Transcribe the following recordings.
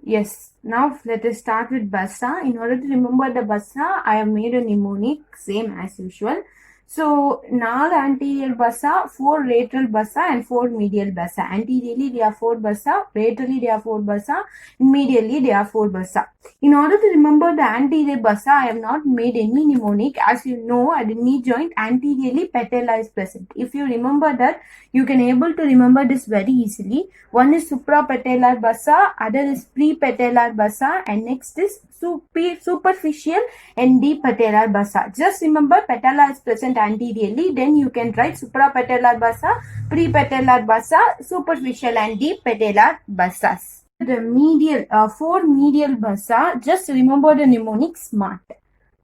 Yes. Now let us start with bassa. In order to remember the bassa, I have made a mnemonic, same as usual. So, 4 anterior bassa, 4 lateral bassa, and 4 medial bassa. Anteriorly, there are 4 bassa. Laterally, there are 4 bassa. Medially, there are 4 bassa. In order to remember the anterior bassa, I have not made any mnemonic. As you know, at the knee joint, anteriorly patella is present. If you remember that, you can able to remember this very easily. One is suprapatellar bassa, other is prepatellar bassa, and next is superficial and deep patellar bassa. Just remember patella is present anteriorly, then you can write suprapatellar bassa, prepatellar bassa, superficial and deep patellar bassas. The medial, for medial bassa, just remember the mnemonic SMART.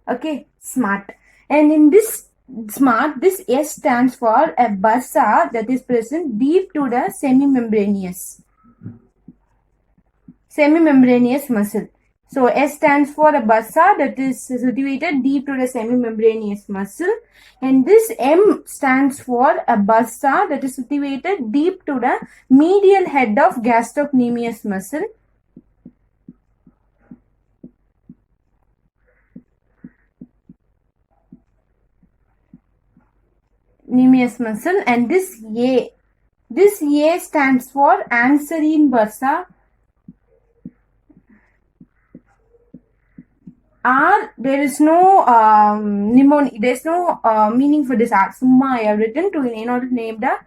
Okay, SMART. And in this SMART, this S stands for a bassa that is present deep to the semimembranous muscle. So S stands for a bassa that is situated deep to the semimembranous muscle, and this M stands for a bassa that is situated deep to the medial head of gastrocnemius muscle. And this A stands for anserine bassa. R, there is no mnemonic, there is no meaning for this R. Summa I have written to in order to name the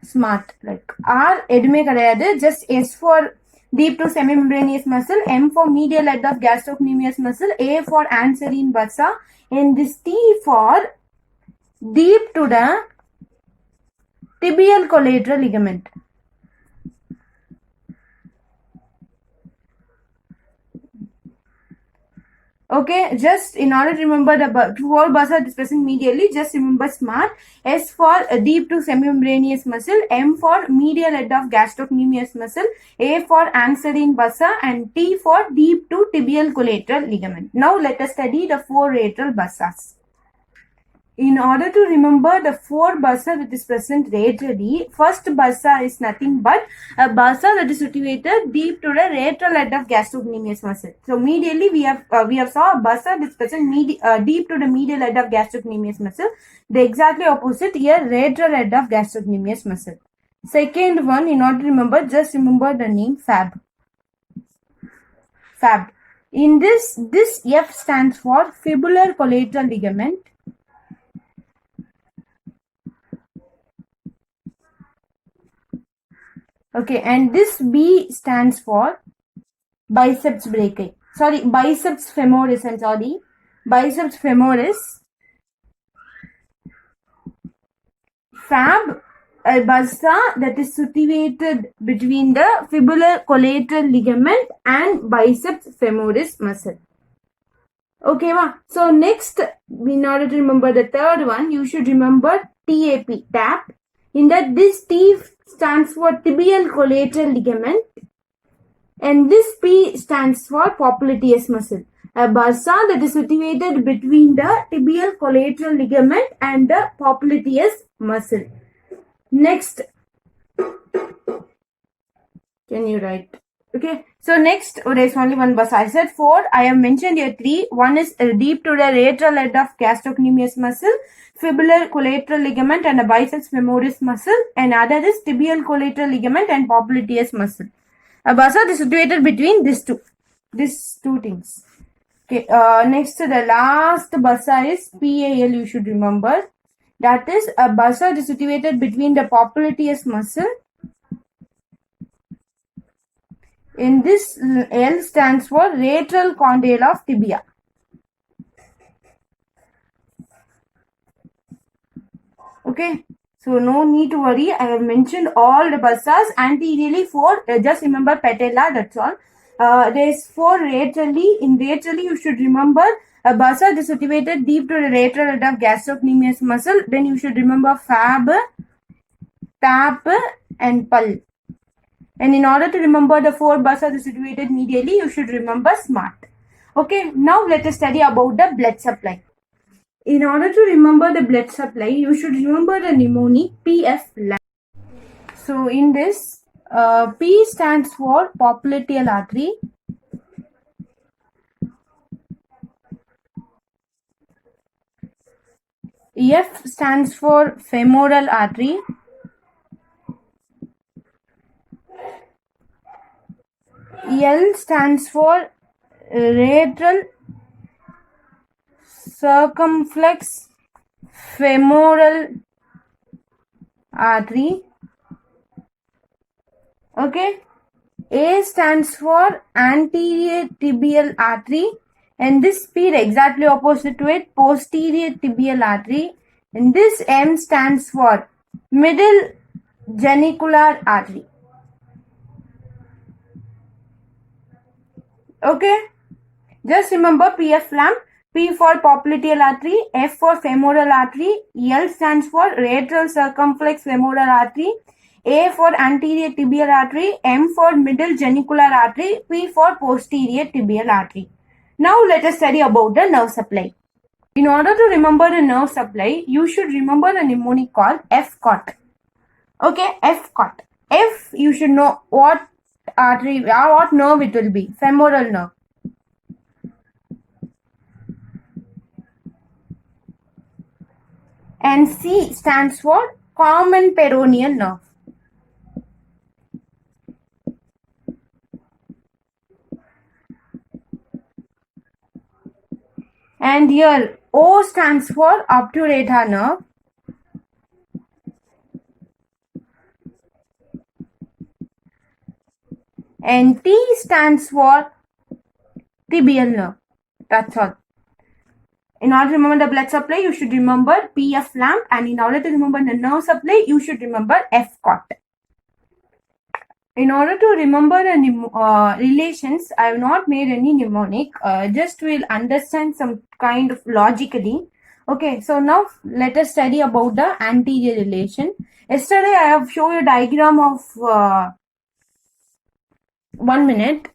SMART. Like R, edume kadayadu, just S for deep to semimembranous muscle, M for medial head of gastrocnemius muscle, A for anserine bassa, and this T for deep to the tibial collateral ligament. Okay, just in order to remember the 4 bassa present medially, just remember SMART. S for deep to semimembranous muscle, M for medial head of gastrocnemius muscle, A for anserine bassa, and T for deep to tibial collateral ligament. Now let us study the 4 lateral bassas. In order to remember the 4 bassa that is present laterally, first bassa is nothing but a bassa that is situated deep to the lateral head of gastrocnemius muscle. So medially we have saw a bassa that is present deep to the medial head of gastrocnemius muscle. The exactly opposite here, lateral head of gastrocnemius muscle. Second one, in order to remember, just remember the name FAB. FAB. In this F stands for fibular collateral ligament. Okay, and this B stands for biceps brachii. Sorry, biceps femoris. I'm sorry, biceps femoris. FAB, a bassa that is situated between the fibular collateral ligament and biceps femoris muscle. Okay, so next, in order to remember the third one, you should remember TAP. In that, this T stands for tibial collateral ligament, and this P stands for popliteus muscle. A bassa that is situated between the tibial collateral ligament and the popliteus muscle. Next, can you write? Okay, so next, there is only one bassa. I said 4. I have mentioned here 3. One is deep to the lateral head of gastrocnemius muscle, fibular collateral ligament, and a biceps femoris muscle, and other is tibial collateral ligament and popliteus muscle. A bassa is situated between these two things. Okay, next, the last bassa is PAL. You should remember that is a bassa is situated between the popliteus muscle. In this, L stands for lateral condyle of tibia. Okay, so no need to worry. I have mentioned all the bassas. Anteriorly 4, just remember patella, that's all. There is 4 laterally. In laterally, you should remember a bassa is situated deep to the lateral head of gastrocnemius muscle. Then you should remember FAB, TAP, and PUL. And in order to remember the 4 bassa situated medially, you should remember SMART. Okay, now let us study about the blood supply. In order to remember the blood supply, you should remember the mnemonic PF line. So in this, P stands for popliteal artery. F stands for femoral artery. L stands for lateral circumflex femoral artery. Okay. A stands for anterior tibial artery, and this P exactly opposite to it, posterior tibial artery, and this M stands for middle genicular artery. Okay, just remember PF lamp. P for popliteal artery, F for femoral artery, L stands for lateral circumflex femoral artery, A for anterior tibial artery, M for middle genicular artery, P for posterior tibial artery. Now let us study about the nerve supply. In order to remember the nerve supply, you should remember a mnemonic called F-COT. Okay, F-COT. F, you should know what artery or what nerve it will be, femoral nerve. And C stands for common peroneal nerve. And here O stands for obturator nerve. And T stands for tibial nerve. That's all. In order to remember the blood supply, you should remember PF lamp, and in order to remember the nerve supply, you should remember F-COT. In order to remember the relations, I have not made any mnemonic. Just we'll understand some kind of logically. Okay, so now let us study about the anterior relation. Yesterday I have shown a diagram of 1 minute.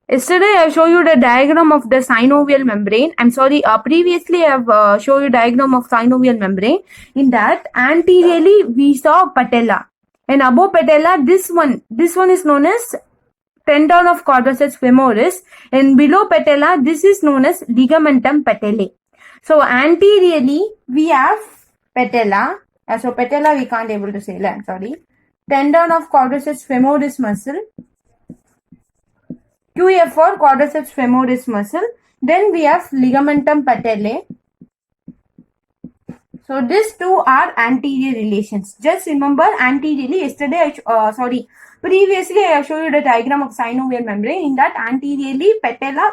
Yesterday I showed you the diagram of the synovial membrane. I'm sorry, previously I have shown you diagram of synovial membrane. In that, anteriorly we saw patella. And above patella, this one is known as tendon of quadriceps femoris. And below patella, this is known as ligamentum patellae. So anteriorly, we have patella. So patella we can't able to say, I'm sorry. Tendon of quadriceps femoris muscle. QF for quadriceps femoris muscle. Then we have ligamentum patellae. So these two are anterior relations. Just remember anteriorly, yesterday previously I have shown you the diagram of synovial membrane. In that anteriorly patella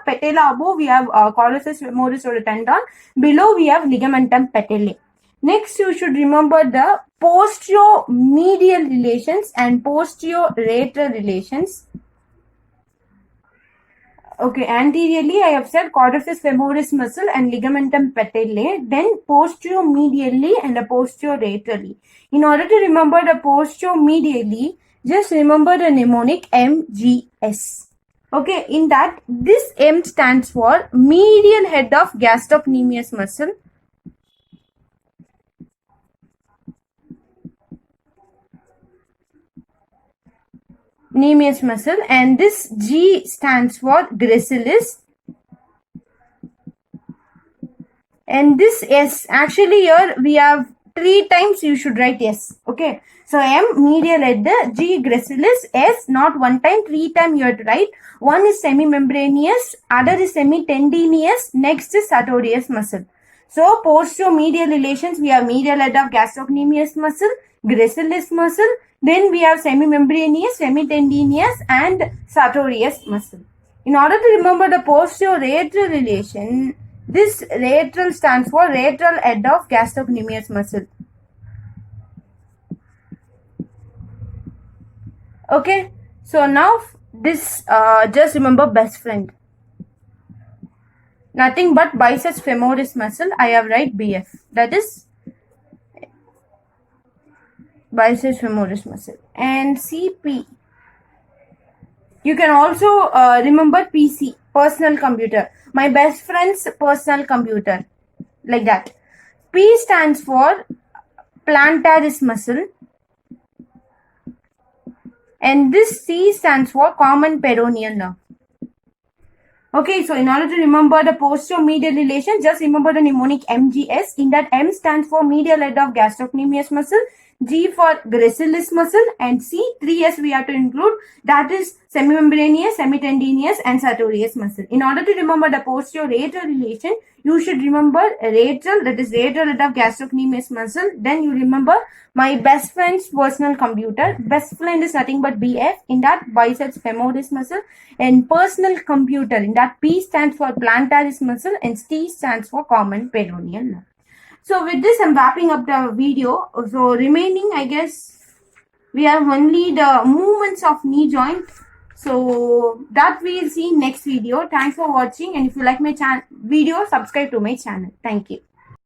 above we have quadriceps femoris or tendon. Below we have ligamentum patellae. Next you should remember the posterior-medial relations and posterior-lateral relations. Okay, anteriorly I have said quadriceps femoris muscle and ligamentum patellae, then posterior-medially and posterior-laterally. In order to remember the posterior-medially, just remember the mnemonic MGS. Okay, in that, this M stands for medial head of gastrocnemius muscle. Nemius muscle, and this G stands for gracilis, and this S, actually here we have 3 times you should write S. Okay, so M medial head, G gracilis, S not 1 time, 3 times you have to write. One is semimembranous, other is semitendinous, next is sartorius muscle. So posterior medial relations, we have medial head of gastrocnemius muscle, gracilis muscle, then we have semimembranous, semitendinous and sartorius muscle. In order to remember the posterior lateral relation, this lateral stands for lateral head of gastrocnemius muscle. Okay, so now this just remember best friend. Nothing but biceps femoris muscle. I have write BF. That is biceps femoris muscle. And CP. You can also remember PC, personal computer. My best friend's personal computer. Like that. P stands for plantaris muscle. And this C stands for common peroneal nerve. Okay, so in order to remember the posterior-medial relation, just remember the mnemonic MGS. In that, M stands for medial head of gastrocnemius muscle, G for gracilis muscle, and C, 3S we have to include, that is semimembranous, semitendinous, and sartorius muscle. In order to remember the posterior-radial relation, you should remember radial, that is radial head of gastrocnemius muscle. Then you remember my best friend's personal computer. Best friend is nothing but BF. In that, biceps femoris muscle. And personal computer, in that P stands for plantaris muscle and T stands for common peroneal nerve. So with this, I'm wrapping up the video. So remaining, I guess, we have only the movements of knee joint. So that we'll see next video. Thanks for watching, and if you like my video, subscribe to my channel. Thank you.